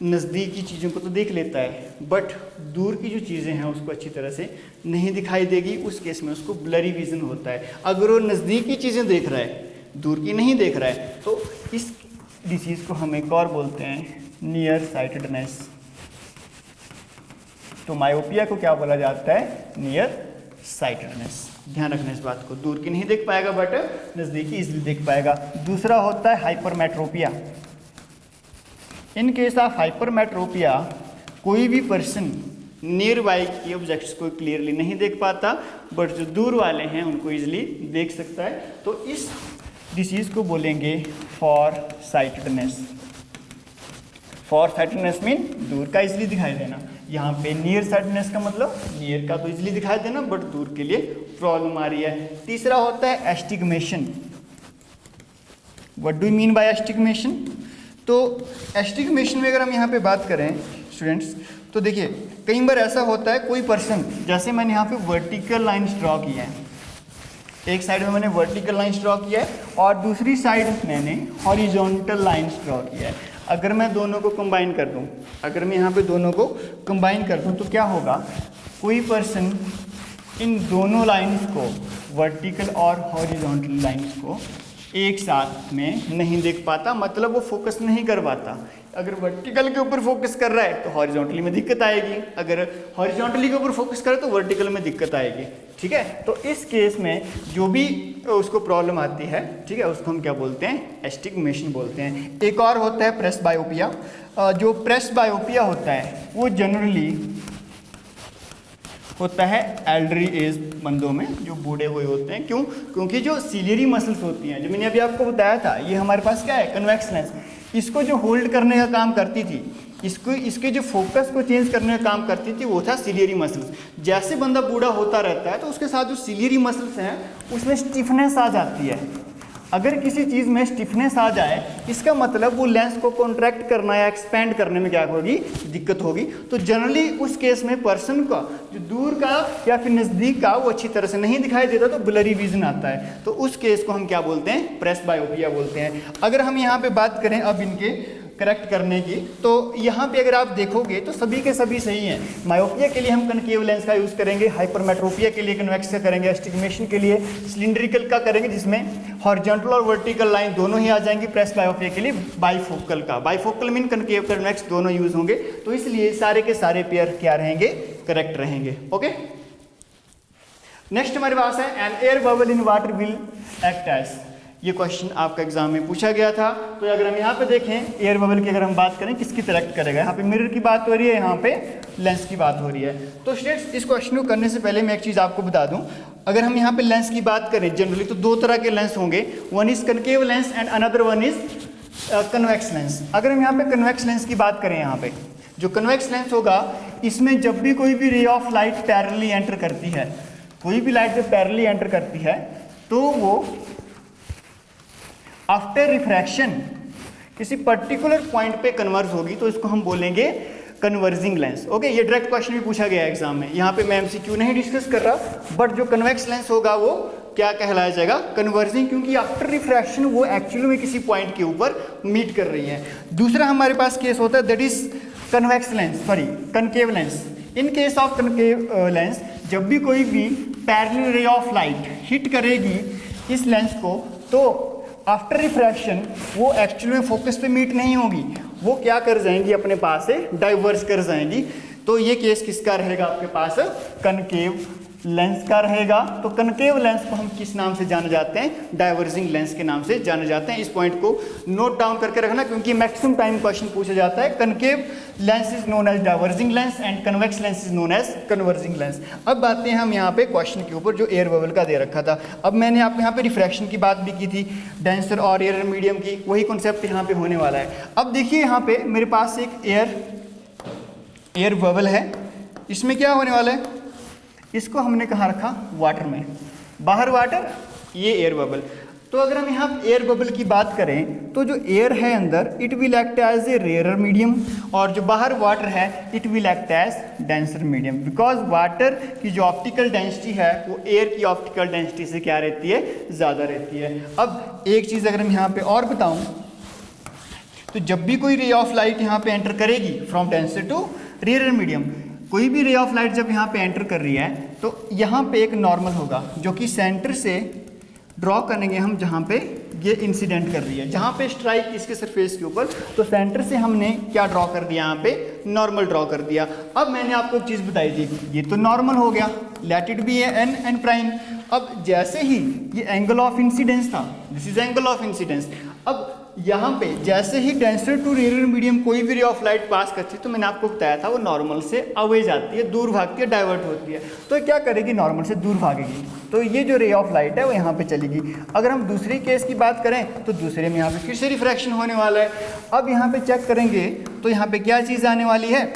नज़दीक की चीज़ों को तो देख लेता है बट दूर की जो चीज़ें हैं उसको अच्छी तरह से नहीं दिखाई देगी, उस केस में उसको ब्लरी विजन होता है। अगर वो नज़दीक की चीज़ें देख रहा है, दूर की नहीं देख रहा है, तो इस डिसीज़ को हम एक और बोलते हैं नियर साइटेडनेस। तो मायोपिया को क्या बोला जाता है, नियर साइटेडनेस। ध्यान रखना इस बात को, दूर की नहीं देख पाएगा बट नज़दीकी इजीली देख पाएगा। दूसरा होता है hypermetropia. In case of hypermetropia कोई भी पर्सन नियर बाई की ऑब्जेक्ट्स को क्लियरली नहीं देख पाता, बट जो दूर वाले हैं उनको इजीली देख सकता है। तो इस डिसीज़ को बोलेंगे for sightedness. For sightedness mean दूर का इजीली दिखाई देना। यहाँ पे नियर साइटेडनेस का मतलब नियर का तो इजीली दिखाई देना, बट दूर के लिए प्रॉब्लम आ रही है। तीसरा होता है astigmatism. What do you mean by astigmatism? तो एस्टिग्मेशन में अगर हम यहाँ पे बात करें स्टूडेंट्स, तो देखिए कई बार ऐसा होता है कोई पर्सन, जैसे मैंने यहाँ पे वर्टिकल लाइन्स ड्रॉ की है, एक साइड में मैंने वर्टिकल लाइन्स ड्रॉ किया है और दूसरी साइड मैंने हॉरिजॉन्टल लाइन्स ड्रॉ किया है। अगर मैं दोनों को कंबाइन कर दूं, अगर मैं यहाँ पे दोनों को कंबाइन कर दूं तो क्या होगा, कोई पर्सन इन दोनों लाइन्स को, वर्टिकल और हॉरिजॉन्टल लाइन्स को एक साथ में नहीं देख पाता, मतलब वो फोकस नहीं कर पाता। अगर वर्टिकल के ऊपर फोकस कर रहा है तो हॉरिजॉन्टली में दिक्कत आएगी, अगर हॉरिजॉन्टली के ऊपर फोकस करे तो वर्टिकल में दिक्कत आएगी। ठीक है, तो इस केस में जो भी उसको प्रॉब्लम आती है, ठीक है, उसको हम क्या बोलते हैं, एस्टिग्मेशन बोलते हैं। एक और होता है प्रेसबायोपिया। जो प्रेसबायोपिया होता है वो जनरली होता है एल्डरी एज बंदों में, जो बूढ़े हुए होते हैं। क्यों? क्योंकि जो सिलियरी मसल्स होती हैं, जो मैंने अभी आपको बताया था, ये हमारे पास क्या है, कन्वेक्स लेंस, इसको जो होल्ड करने का काम करती थी, इसके जो फोकस को चेंज करने का काम करती थी वो था सिलियरी मसल्स। जैसे बंदा बूढ़ा होता रहता है तो उसके साथ जो सिलियरी मसल्स हैं उसमें स्टिफनेस आ जाती है। अगर किसी चीज़ में स्टिफनेस आ जाए इसका मतलब वो लेंस को कॉन्ट्रैक्ट करना या एक्सपेंड करने में क्या होगी, दिक्कत होगी। तो जनरली उस केस में पर्सन का जो दूर का या फिर नज़दीक का वो अच्छी तरह से नहीं दिखाई देता, तो ब्लरी विजन आता है। तो उस केस को हम क्या बोलते हैं, प्रेसबायोपिया बोलते हैं। अगर हम यहाँ पे बात करें अब इनके करेक्ट करने की, तो यहाँ पे अगर आप देखोगे तो सभी के सभी सही हैं। मायोपिया के लिए हम कनकेव लेंस का यूज़ करेंगे, हाइपरमेट्रोपिया के लिए कन्वेक्स का करेंगे, एस्टिग्मेशन के लिए सिलिंड्रिकल का करेंगे जिसमें हॉरिजॉन्टल और वर्टिकल लाइन दोनों ही आ जाएंगी। प्रेसबायोपिया के लिए बाइफोकल का, बाइफोकल मीन कनकेव कन्वेक्स दोनों यूज़ होंगे। तो इसलिए सारे के सारे पेयर क्या रहेंगे, करेक्ट रहेंगे। ओके, नेक्स्ट हमारे पास है an air bubble in water will act as. ये क्वेश्चन आपका एग्जाम में पूछा गया था। तो अगर हम यहाँ पे देखें एयर बबल की अगर हम बात करें किसकी तरह एक्ट करेगा, यहाँ पे मिरर की बात हो रही है, यहाँ पे लेंस की बात हो रही है। तो स्टूडेंट्स इस क्वेश्चन को करने से पहले मैं एक चीज़ आपको बता दूँ, अगर हम यहाँ पे लेंस की बात करें जनरली तो दो तरह के लेंस होंगे, one is concave lens and another one is convex lens. अगर हम यहाँ पे कन्वेक्स लेंस की बात करें, यहाँ पे जो कन्वेक्स लेंस होगा इसमें जब भी कोई भी ray of light parallelly enter करती है, कोई भी लाइट जब पैरेलली एंटर करती है तो वो आफ्टर रिफ्रैक्शन किसी पर्टिकुलर पॉइंट पे कन्वर्ज होगी, तो इसको हम बोलेंगे कन्वर्जिंग लेंस। ओके, ये डायरेक्ट क्वेश्चन भी पूछा गया है एग्जाम में। यहाँ पे मैं एमसीक्यू नहीं डिस्कस कर रहा, बट जो कन्वेक्स लेंस होगा वो क्या कहलाया जाएगा, कन्वर्जिंग, क्योंकि आफ्टर रिफ्रैक्शन वो एक्चुअली में किसी पॉइंट के ऊपर मीट कर रही है। दूसरा हमारे पास केस होता है that is convex lens, sorry concave lens. In case of concave lens जब भी कोई भी पैरेलल रे ऑफ लाइट हिट करेगी इस लेंस को, तो आफ्टर रिफ्रैक्शन वो एक्चुअली में फोकस पे मीट नहीं होगी, वो क्या कर जाएंगी, अपने पास से डाइवर्स कर जाएंगी। तो ये केस किसका रहेगा आपके पास, कनकेव लेंस का रहेगा। तो कनकेव लेंस को हम किस नाम से जाने जाते हैं, डाइवर्जिंग लेंस के नाम से जाने जाते हैं। इस पॉइंट को नोट डाउन करके रखना क्योंकि मैक्सिमम टाइम क्वेश्चन पूछा जाता है। Concave lens is known as diverging lens and convex lens is known as converging lens. अब आते हैं हम यहाँ पे क्वेश्चन के ऊपर जो एयर बबल का दे रखा था। अब मैंने आपको यहाँ पे रिफ्रैक्शन की बात भी की थी, डेंसर और एयर मीडियम की, वही कॉन्सेप्ट यहाँ पे होने वाला है। अब देखिए यहाँ पे मेरे पास एक एयर बबल है, इसमें क्या होने वाला है, इसको हमने कहाँ रखा, वाटर में, बाहर वाटर, ये एयर बबल। तो अगर हम यहाँ एयर बबल की बात करें तो जो एयर है अंदर it will act as a rare medium, और जो बाहर वाटर है it will act as denser medium, because water की जो ऑप्टिकल डेंसिटी है वो एयर की ऑप्टिकल डेंसिटी से क्या रहती है, ज़्यादा रहती है। अब एक चीज़ अगर हम यहाँ पे और बताऊँ, तो जब भी कोई रे ऑफ लाइट यहाँ पे एंटर करेगी from denser to rare medium, कोई भी रे ऑफ लाइट जब यहाँ पे एंटर कर रही है तो यहाँ पे एक नॉर्मल होगा जो कि सेंटर से ड्रॉ करेंगे हम, जहाँ पे ये इंसिडेंट कर रही है, जहाँ पे स्ट्राइक इसके सरफेस के ऊपर, तो सेंटर से हमने क्या ड्रॉ कर दिया, यहाँ पे नॉर्मल ड्रॉ कर दिया। अब मैंने आपको एक चीज़ बताई थी, ये तो नॉर्मल हो गया, let it be N prime. अब जैसे ही ये एंगल ऑफ इंसिडेंस था, this is angle of incidence, अब यहाँ पे जैसे ही डेंसर टू रेयर मीडियम कोई भी रे ऑफ लाइट पास करती है, तो मैंने आपको बताया था वो नॉर्मल से अवे जाती है, दूर भागती है, डाइवर्ट होती है। तो क्या करेगी, नॉर्मल से दूर भागेगी, तो ये जो रे ऑफ लाइट है वो यहाँ पे चलेगी। अगर हम दूसरे केस की बात करें तो दूसरे में यहाँ पे फिर से रिफ्रैक्शन होने वाला है। अब यहाँ पे चेक करेंगे तो यहाँ पे क्या चीज़ आने वाली है,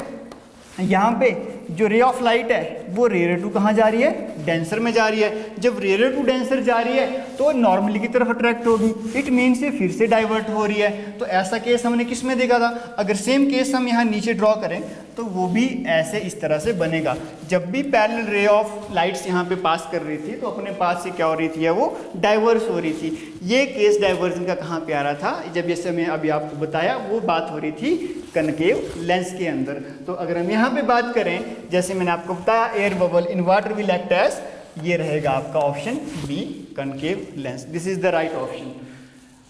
यहाँ पे जो रे ऑफ लाइट है वो रेयर टू कहाँ जा रही है, डेंसर में जा रही है। जब रेयर टू डेंसर जा रही है तो नॉर्मली की तरफ अट्रैक्ट होगी, इट मीन से फिर से डाइवर्ट हो रही है। तो ऐसा केस हमने किस में देखा था, अगर सेम केस हम यहाँ नीचे ड्रॉ करें तो वो भी ऐसे इस तरह से बनेगा। जब भी पैरेलल रे ऑफ लाइट्स यहाँ पे पास कर रही थी तो अपने पास से क्या हो रही थी, वो डाइवर्स हो रही थी। ये केस डाइवर्जन का कहाँ पे आ रहा था, जब जैसे मैं अभी आपको बताया वो बात हो रही थी कनकेव लेंस के अंदर। तो अगर हम यहाँ पे बात करें, जैसे मैंने आपको बताया air bubble in water will act as, ये रहेगा आपका option B, concave lens, this is the right option.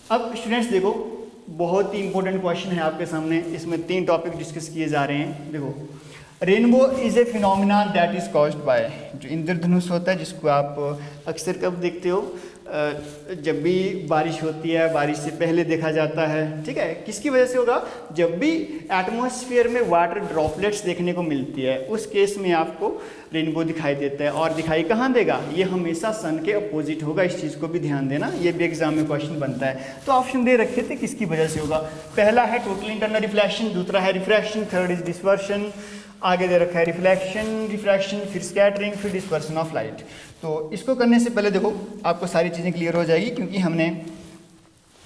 अब स्टूडेंट्स देखो, बहुत ही इंपॉर्टेंट क्वेश्चन है आपके सामने, इसमें 3 टॉपिक डिस्कस किए जा रहे हैं। देखो, rainbow is a phenomena that is caused bye, जो इंद्रधनुष होता है जिसको आप अक्सर कब देखते हो, जब भी बारिश होती है, बारिश से पहले देखा जाता है, ठीक है। किसकी वजह से होगा, जब भी एटमॉस्फेयर में वाटर ड्रॉपलेट्स देखने को मिलती है उस केस में आपको रेनबो दिखाई देता है। और दिखाई कहाँ देगा, ये हमेशा सन के अपोजिट होगा, इस चीज़ को भी ध्यान देना, ये भी एग्जाम में क्वेश्चन बनता है। तो ऑप्शन दे रखे थे किसकी वजह से होगा, पहला है टोटल इंटरनल रिफ्लेक्शन, दूसरा है रिफ्रैक्शन, थर्ड इज डिस्पर्शन, आगे दे रखा है रिफ्लेक्शन, रिफ्रैक्शन, फिर स्कैटरिंग, फिर डिस्पर्सन ऑफ लाइट। तो इसको करने से पहले देखो आपको सारी चीज़ें क्लियर हो जाएगी, क्योंकि हमने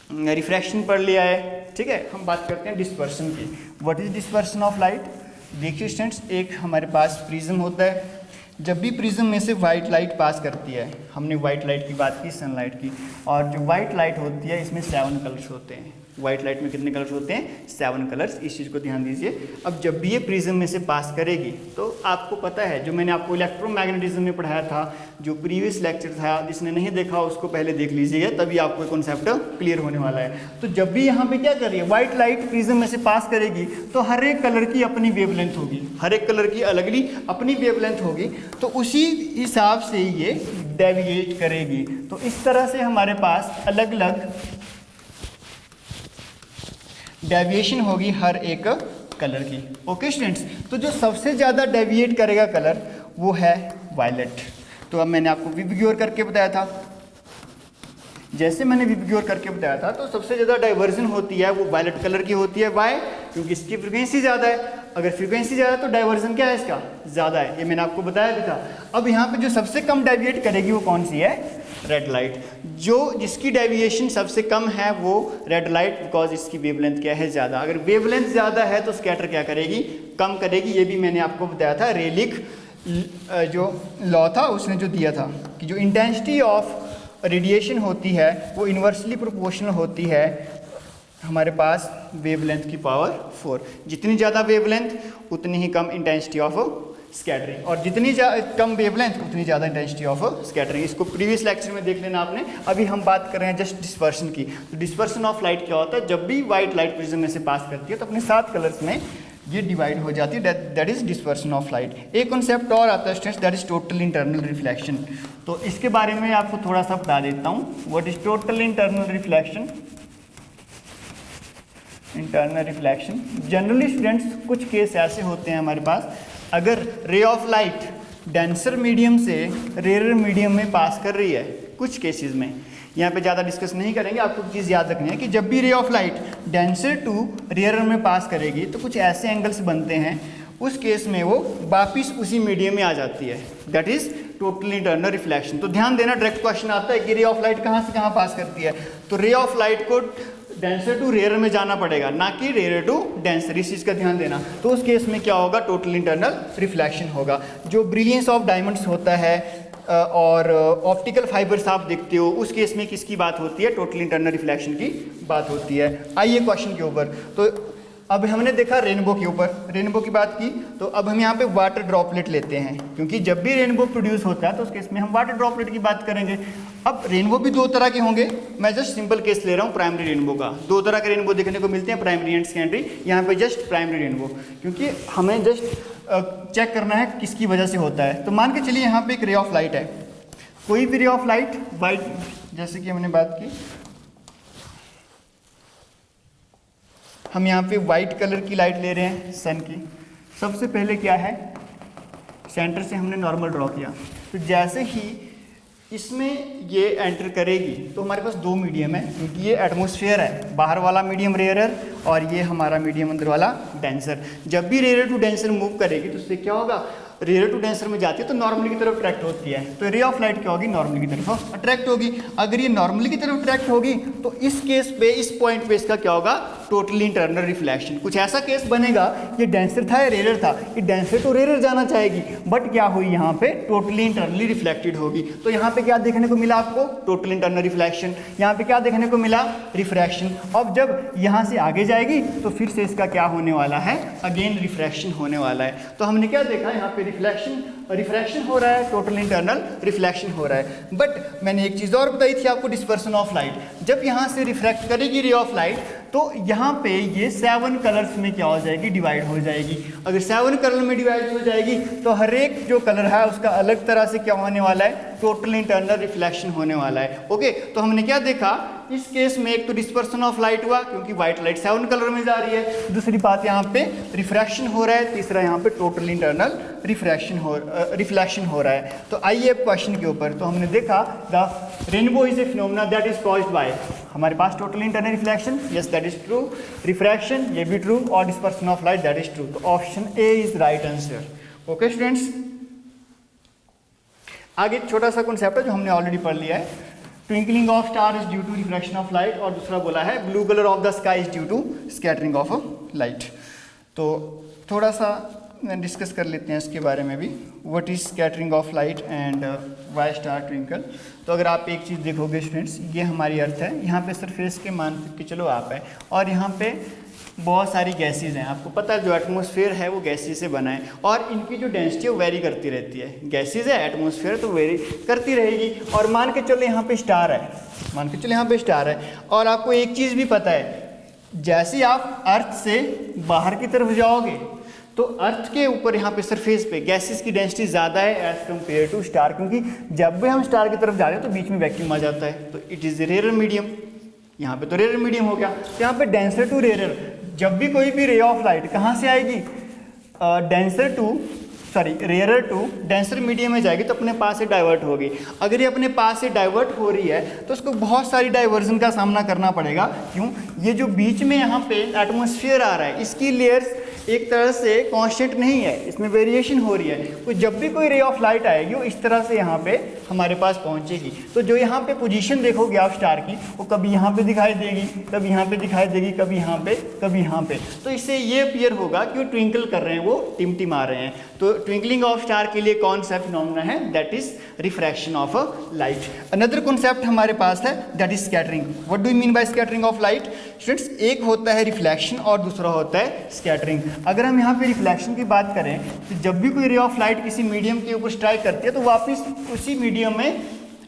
रिफ्रैक्शन पढ़ लिया है, ठीक है। हम बात करते हैं डिस्पर्सन की। What is dispersion of light, देखिए स्टूडेंट्स, एक हमारे पास प्रिज्म होता है, जब भी प्रिज्म में से वाइट लाइट पास करती है, हमने वाइट लाइट की बात की, सनलाइट की, और जो वाइट लाइट होती है इसमें 7 कलर्स होते हैं। वाइट लाइट में कितने कलर्स होते हैं, 7 कलर्स, इस चीज़ को ध्यान दीजिए। अब जब भी ये प्रिज्म में से पास करेगी तो आपको पता है, जो मैंने आपको इलेक्ट्रोमैग्नेटिज्म में पढ़ाया था, जो प्रीवियस लेक्चर था, जिसने नहीं देखा उसको पहले देख लीजिएगा, तभी आपको ये कॉन्सेप्ट क्लियर होने वाला है। तो जब भी यहाँ पे क्या कर रही है, वाइट लाइट प्रिज्म में से पास करेगी तो हर एक कलर की अपनी वेवलेंथ होगी, हर एक कलर की अलगली अपनी वेवलेंथ होगी, तो उसी हिसाब से ये डेविएट करेगी। तो इस तरह से हमारे पास अलग अलग डेविएशन होगी हर एक कलर की। ओके स्टूडेंट्स, तो जो सबसे ज़्यादा डेविएट करेगा कलर वो है वायलेट। तो अब मैंने आपको विबग्योर करके बताया था, जैसे मैंने विबग्योर करके बताया था, तो सबसे ज़्यादा डाइवर्जन होती है वो वायलेट कलर की होती है। वाई, क्योंकि इसकी फ्रिक्वेंसी ज़्यादा है, अगर फ्रिक्वेंसी ज़्यादा है तो डाइवर्जन क्या है इसका, ज़्यादा है, ये मैंने आपको बताया भी था। अब यहाँ पे जो सबसे कम डेविएट करेगी वो कौन सी है, रेड लाइट। जो जिसकी डेविएशन सबसे कम है वो रेड लाइट, बिकॉज इसकी वेवलेंथ क्या है, ज़्यादा। अगर वेवलेंथ ज़्यादा है तो स्कैटर क्या करेगी, कम करेगी। ये भी मैंने आपको बताया था, रेलिक जो लॉ था उसने जो दिया था कि जो इंटेंसिटी ऑफ रेडिएशन होती है वो इन्वर्सली प्रोपोर्शनल होती है हमारे पास वेवलेंथ की पावर 4। जितनी ज़्यादा वेवलेंथ उतनी ही कम इंटेंसिटी ऑफ स्कैटरिंग, और जितनी कम वेवलेंथ उतनी ज़्यादा इंटेंसिटी ऑफ स्कैटरिंग। इसको प्रीवियस लेक्चर में देख लेना आपने। अभी हम बात कर रहे हैं जस्ट डिस्पर्शन की। तो डिस्पर्शन ऑफ लाइट क्या होता है, जब भी वाइट लाइट प्रिज्म में से पास करती है तो अपने 7 कलर्स में ये डिवाइड हो जाती है, that is dispersion of light. एक कॉन्सेप्ट और आता है students, that is total internal reflection. तो इसके बारे में आपको थोड़ा सा बता देता हूँ। What is total internal reflection, internal reflection generally students कुछ केस ऐसे होते हैं हमारे पास, अगर रे ऑफ लाइट डेंसर मीडियम से रेयर मीडियम में पास कर रही है, कुछ केसेस में, यहाँ पे ज़्यादा डिस्कस नहीं करेंगे, आपको चीज़ याद रखनी है कि जब भी ray of light denser to rare में पास करेगी तो कुछ ऐसे एंगल्स बनते हैं, उस केस में वो वापिस उसी मीडियम में आ जाती है, that is total internal reflection. तो ध्यान देना, डायरेक्ट क्वेश्चन आता है कि रे ऑफ लाइट कहाँ से कहाँ पास करती है, तो रे ऑफ लाइट को डेंसर टू रेयर में जाना पड़ेगा, ना कि रेयर टू डेंसर, इस चीज़ का ध्यान देना। तो उस केस में क्या होगा, टोटल इंटरनल रिफ्लेक्शन होगा। जो ब्रिलियंस ऑफ डायमंड्स होता है और ऑप्टिकल फाइबर्स आप देखते हो, उस केस में किसकी बात होती है, टोटल इंटरनल रिफ्लेक्शन की बात होती है। आइए क्वेश्चन के ऊपर। तो अब हमने देखा रेनबो के ऊपर, रेनबो की बात की, तो अब हम यहाँ पे वाटर ड्रॉपलेट लेते हैं, क्योंकि जब भी रेनबो प्रोड्यूस होता है तो उस केस में हम वाटर ड्रॉपलेट की बात करेंगे। अब रेनबो भी दो तरह के होंगे, मैं जस्ट सिंपल केस ले रहा हूँ प्राइमरी रेनबो का। दो तरह के रेनबो देखने को मिलते हैं, प्राइमरी एंड सेकेंडरी। यहाँ पे जस्ट प्राइमरी रेनबो, क्योंकि हमें जस्ट चेक करना है किसकी वजह से होता है। तो मान के चलिए यहाँ पे एक रे ऑफ लाइट है, कोई भी रे ऑफ लाइट वाइट, जैसे कि हमने बात की, हम यहाँ पे वाइट कलर की लाइट ले रहे हैं सन की। सबसे पहले क्या है, सेंटर से हमने नॉर्मल ड्रॉ किया, तो जैसे ही इसमें ये एंटर करेगी तो हमारे पास दो मीडियम है, क्योंकि ये एटमॉस्फेयर है, बाहर वाला मीडियम रेयरर और ये हमारा मीडियम अंदर वाला डेंसर। जब भी रेयरर टू डेंसर मूव करेगी तो उससे क्या होगा, रेयर टू डेंसर में जाती है तो नॉर्मली की तरफ अट्रैक्ट होती है, तो रे ऑफ लाइट क्या होगी, नॉर्मली की तरफ अट्रैक्ट होगी। अगर ये नॉर्मली की तरफ अट्रैक्ट होगी तो इस केस पे, इस पॉइंट पे इसका क्या होगा, टोटली इंटरनल रिफ्लेक्शन। कुछ ऐसा केस बनेगा, ये डेंसर था या रेयर था, ये डेंसर टू रेयर जाना चाहेगी, बट क्या हुई यहाँ पे, टोटली इंटरनली रिफ्लेक्टेड होगी। तो यहाँ पे क्या देखने को मिला आपको, टोटल इंटरनल रिफ्लेक्शन। यहाँ पे क्या देखने को मिला, रिफ्रैक्शन। अब जब यहाँ से आगे जाएगी तो फिर से इसका क्या होने वाला है, अगेन रिफ्रैक्शन होने वाला है। तो हमने क्या देखा, यहाँ पे रिफ्रैक्शन हो रहा है, टोटल इंटरनल रिफ्लेक्शन हो रहा है। बट मैंने एक चीज़ और बताई थी आपको, डिस्पर्सन ऑफ लाइट। जब यहाँ से रिफ्रैक्ट करेगी रे ऑफ लाइट तो यहाँ पे ये 7 कलर्स में क्या हो जाएगी, डिवाइड हो जाएगी। अगर 7 कलर में डिवाइड हो जाएगी तो हर एक जो कलर है उसका अलग तरह से क्या होने वाला है, टोटल इंटरनल रिफ्लेक्शन होने वाला है। ओके, तो हमने क्या देखा, इस केस में एक तो डिस्पर्सन ऑफ लाइट हुआ, क्योंकि व्हाइट लाइट 7 कलर में जा रही है। दूसरी बात यहाँ पे रिफ्रैक्शन हो रहा है। तीसरा यहाँ पे टोटल इंटरनल रिफ्लेक्शन हो रहा है। तो आइए क्वेश्चन के ऊपर। तो हमने देखा the rainbow is a phenomena that is caused by, हमारे पास total internal reflection, yes that is true. Refraction, ये भी ट्रू। और dispersion of light, that is true. तो option A is right answer. Okay students, आगे छोटा सा concept है जो हमने ऑलरेडी पढ़ लिया है। Twinkling of star is due to refraction of light, और दूसरा बोला है blue colour of the sky is due to scattering of light. तो थोड़ा सा डिस्कस कर लेते हैं इसके बारे में भी, what is scattering of light and why star twinkle. तो अगर आप एक चीज़ देखोगे स्टूडेंट्स, ये हमारी अर्थ है, यहाँ पे सरफेस के मान के चलो आप है, और यहाँ पे बहुत सारी गैसेज हैं। आपको पता है जो एटमॉस्फेयर है वो गैसेज से बना है, और इनकी जो डेंसिटी है वो वेरी करती रहती है। गैसेज है, एटमॉस्फेयर तो वेरी करती रहेगी। और मान के चलो यहाँ पे स्टार है, मान के चलो यहाँ पे स्टार है, और आपको एक चीज़ भी पता है, जैसे आप अर्थ से बाहर की तरफ जाओगे तो अर्थ के ऊपर यहाँ पे सरफेस पे गैसेस की डेंसिटी ज़्यादा है एज कम्पेयर टू स्टार, क्योंकि जब भी हम स्टार की तरफ जा रहे हैं तो बीच में वैक्यूम आ जाता है, तो इट इज़ रेयर मीडियम। यहाँ पे तो रेयर मीडियम हो गया, तो यहाँ पे डेंसर टू रेयर, जब भी कोई भी रे ऑफ लाइट कहाँ से आएगी, रेयरर टू डेंसर मीडियम में जाएगी तो अपने पास से डाइवर्ट होगी। अगर ये अपने पास से डाइवर्ट हो रही है तो उसको बहुत सारी डाइवर्जन का सामना करना पड़ेगा। क्यों, ये जो बीच में यहाँ पे एटमॉस्फेयर आ रहा है, इसकी लेयर्स एक तरह से कांस्टेंट नहीं है, इसमें वेरिएशन हो रही है। तो जब भी कोई रे ऑफ लाइट आएगी वो इस तरह से यहाँ पे हमारे पास पहुँचेगी। तो जो यहाँ पे पोजीशन देखोगे आप स्टार की, वो कभी यहाँ पे दिखाई देगी, कभी यहाँ पे दिखाई देगी, कभी यहाँ पे, कभी यहाँ पे। तो इससे ये अपीयर होगा कि वो ट्विंकल कर रहे हैं, वो टिमटिमा रहे हैं। तो ट्विंकलिंग ऑफ स्टार के लिए कौन सा फिनोमेना है, that is refraction of a light. Another concept हमारे पास है that is scattering. What do you mean bye scattering of light students? एक होता है रिफ्लेक्शन और दूसरा होता है स्कैटरिंग। अगर हम यहाँ पे रिफ्लेक्शन की बात करें तो जब भी कोई रे ऑफ लाइट किसी मीडियम के ऊपर स्ट्राइक करती है तो वापस उसी मीडियम में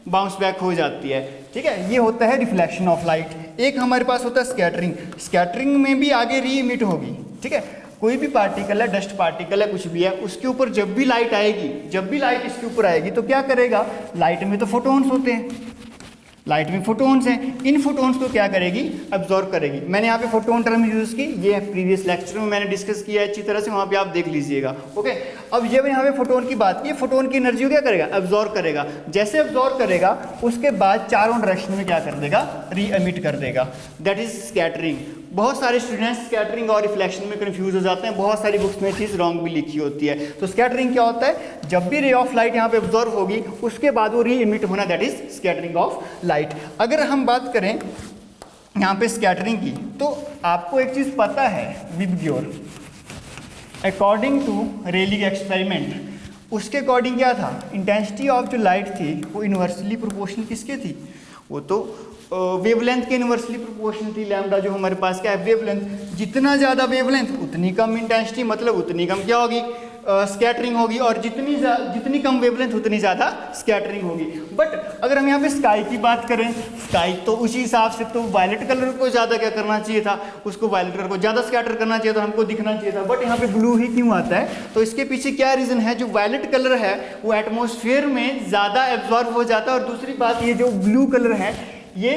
बाउंस बैक हो जाती है, ठीक है, ये होता है रिफ्लेक्शन ऑफ लाइट। एक हमारे पास होता है स्कैटरिंग। स्कैटरिंग में भी आगे री इमिट होगी, ठीक है, कोई भी पार्टिकल है, डस्ट पार्टिकल है, कुछ भी है, उसके ऊपर जब भी लाइट आएगी, जब भी लाइट इसके ऊपर आएगी तो क्या करेगा, लाइट में तो फोटोन्स होते हैं, लाइट में फोटोन्स हैं, इन फोटोन्स को क्या करेगी, अब्जॉर्ब करेगी। मैंने यहाँ पे फोटोन टर्म यूज़ की, ये प्रीवियस लेक्चर में मैंने डिस्कस किया अच्छी तरह से, वहाँ पे आप देख लीजिएगा। ओके, अब ये यहाँ पे फोटोन की बात की, फोटोन की एनर्जी को क्या करेगा, अब्जॉर्ब करेगा। जैसे अब्जॉर्ब करेगा उसके बाद चारों डायरेक्शन में क्या कर देगा, री एमिट कर देगा, दैट इज स्कैटरिंग। बहुत सारे स्टूडेंट्स स्कैटरिंग और रिफ्लेक्शन में कंफ्यूज हो जाते हैं, बहुत सारी बुक्स में चीज़ रॉन्ग भी लिखी होती है। तो स्कैटरिंग क्या होता है, जब भी रे ऑफ लाइट यहाँ पे अब्जॉर्ब होगी उसके बाद वो री इमिट होना, that is scattering of light. अगर हम बात करें यहाँ पे स्कैटरिंग की, तो आपको एक चीज़ पता है विबग्योर, अकॉर्डिंग टू रेलिग एक्सपेरिमेंट, उसके अकॉर्डिंग क्या था, इंटेंसिटी ऑफ जो लाइट थी वो इन्वर्सली प्रोपोर्शनल किसके थी, वो तो वेवलेंथ के इनवर्सली प्रोपोर्शनल थी लैम्डा, जो हमारे पास क्या है वेवलेंथ। जितना ज़्यादा वेवलेंथ उतनी कम इंटेंसिटी, मतलब उतनी कम क्या होगी स्कैटरिंग होगी, और जितनी कम वेवलेंथ उतनी ज़्यादा स्कैटरिंग होगी। बट अगर हम यहाँ पे स्काई की बात करें, स्काई तो उसी हिसाब से तो वायलेट कलर को ज़्यादा क्या करना चाहिए था, उसको वायलेट कलर को ज़्यादा स्कैटर करना चाहिए था, हमको दिखना चाहिए था। बट यहाँ पे ब्लू ही क्यों आता है, तो इसके पीछे क्या रीज़न है, जो वायलेट कलर है वो एटमॉस्फेयर में ज़्यादा एब्जॉर्ब हो जाता है। और दूसरी बात ये जो ब्लू कलर है ये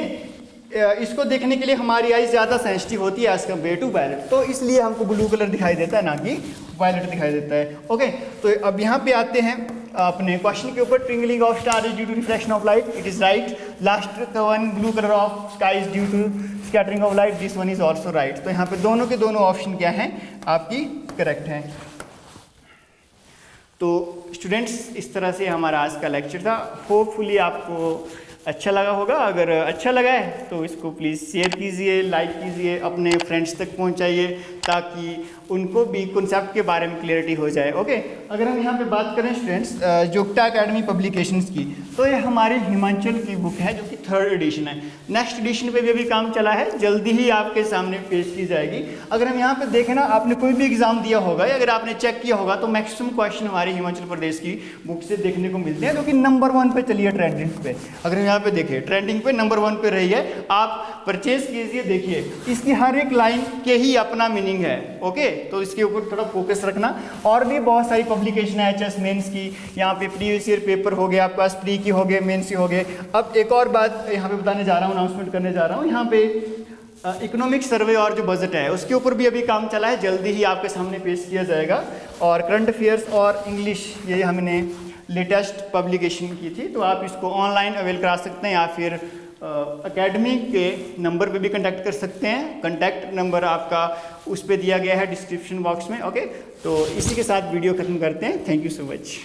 इसको देखने के लिए हमारी आई ज़्यादा सेंसिटिव होती है एज कम्पेयर टू वायलेट, तो इसलिए हमको ब्लू कलर दिखाई देता है ना कि वायलेट दिखाई देता है। ओके, तो अब यहाँ पे आते हैं अपने क्वेश्चन के ऊपर। Twinkling of star is due to reflection of light, it is right. Last one, blue colour of sky is due to scattering of light, this one is also right. तो यहाँ पे दोनों के दोनों ऑप्शन क्या हैं आपकी करेक्ट हैं। तो स्टूडेंट्स इस तरह से हमारा आज का लेक्चर था। होपफुली आपको अच्छा लगा होगा। अगर अच्छा लगा है तो इसको प्लीज़ शेयर कीजिए, लाइक कीजिए, अपने फ्रेंड्स तक पहुंचाइए ताकि उनको भी कॉन्सेप्ट के बारे में क्लियरिटी हो जाए। ओके, अगर हम यहाँ पे बात करें स्टूडेंट्स जोग्टा एकेडमी पब्लिकेशंस की, तो ये हमारे हिमाचल की बुक है जो कि 3rd एडिशन है। नेक्स्ट एडिशन पे भी अभी काम चला है, जल्दी ही आपके सामने पेश की जाएगी। अगर हम यहाँ पे देखें ना, आपने कोई भी एग्जाम दिया होगा या अगर आपने चेक किया होगा तो मैक्सिमम क्वेश्चन हमारे हिमाचल प्रदेश की बुक से देखने को मिलते हैं, जो कि नंबर 1 पे चली है ट्रेंडिंग पे। अगर हम यहाँ पे देखें ट्रेंडिंग पे नंबर 1 पे रही है, आप परचेज कीजिए, देखिए इसकी हर एक लाइन के ही अपना मीनिंग है। ओके, तो इसके ऊपर थोड़ा फोकस रखना। और भी बहुत सारी पब्लिकेशन है एचएस मेंस की, यहाँ पे प्रीवियस ईयर पेपर हो गया आपके पास, प्री की हो गए, मेंस की हो गए। अब एक और बात यहाँ पे बताने जा रहा हूँ, अनाउंसमेंट करने जा रहा हूँ। यहाँ पे इकोनॉमिक सर्वे और जो बजट है उसके ऊपर भी अभी काम चला है, जल्दी ही आपके सामने पेश किया जाएगा। और करंट अफेयर्स और इंग्लिश ये हमने लेटेस्ट पब्लिकेशन की थी, तो आप इसको ऑनलाइन अवेल करा सकते हैं या फिर एकेडमी के नंबर पे भी कांटेक्ट कर सकते हैं। कांटेक्ट नंबर आपका उस पे दिया गया है डिस्क्रिप्शन बॉक्स में। ओके, तो इसी के साथ वीडियो खत्म करते हैं। Thank you so much.